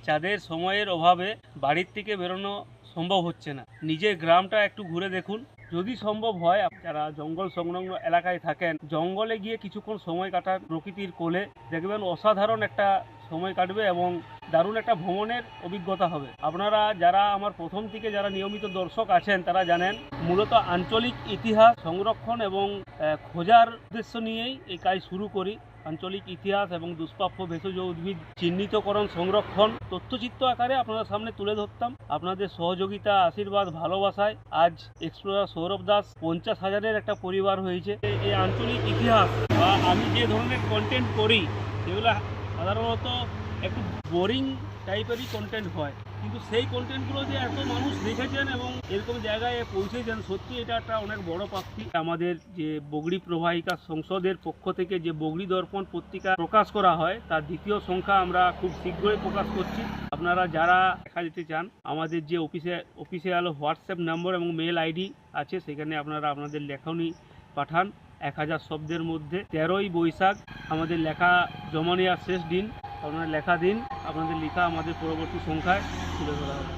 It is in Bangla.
যাদের সময়ের অভাবে বাড়ির থেকে বেরোনো সম্ভব হচ্ছে না, নিজের গ্রামটা একটু ঘুরে দেখুন। যদি সম্ভব হয়, যারা জঙ্গল সংলগ্ন এলাকায় থাকেন, জঙ্গলে গিয়ে কিছুক্ষণ সময় কাটান প্রকৃতির কোলে, দেখবেন অসাধারণ একটা সময় কাটবে এবং দারুণ একটা ভ্রমণের অভিজ্ঞতা হবে। আপনারা যারা আমার প্রথম থেকে যারা নিয়মিত দর্শক আছেন তারা জানেন, মূলত আঞ্চলিক ইতিহাস সংরক্ষণ এবং খোঁজার উদ্দেশ্য নিয়েই এই কাজ শুরু করি। আঞ্চলিক ইতিহাস এবং দুষ্প্রাপ্য ভেষজ উদ্ভিদ চিহ্নিতকরণ, সংরক্ষণ তথ্যচিত্র আকারে আপনাদের সামনে তুলে ধরতাম। আপনাদের সহযোগিতা, আশীর্বাদ, ভালোবাসায় আজ এক্সপ্লোরার সৌরভ দাস 50,000-এর একটা পরিবার হয়েছে। এই আঞ্চলিক ইতিহাস বা আমি যে ধরনের কন্টেন্ট করি সেগুলো সাধারণত একটু বোরিং টাইপেরই কন্টেন্ট হয়, কিন্তু সেই কন্টেন্টগুলো যে এত মানুষ দেখেছেন এবং এরকম জায়গায় পৌঁছেছেন, সত্যি এটা একটা অনেক বড় প্রাপ্তি। আমাদের যে বগড়ি প্রবাহিকা সংসদের পক্ষ থেকে যে বগড়ি দর্পণ পত্রিকা প্রকাশ করা হয় তার দ্বিতীয় সংখ্যা আমরা খুব শীঘ্রই প্রকাশ করছি। আপনারা যারা দেখা যেতে চান, আমাদের যে অফিসিয়াল হোয়াটসঅ্যাপ নম্বর এবং মেল আইডি আছে, সেখানে আপনারা আপনাদের লেখনী পাঠান। 1000 শব্দের মধ্যে। 13ই বৈশাখ আমাদের লেখা জমা নেওয়ার শেষ দিন। আপনারা লেখা দিন, আপনাদের লেখা আমাদের পরবর্তী সংখ্যায় তুলে ধরা হবে।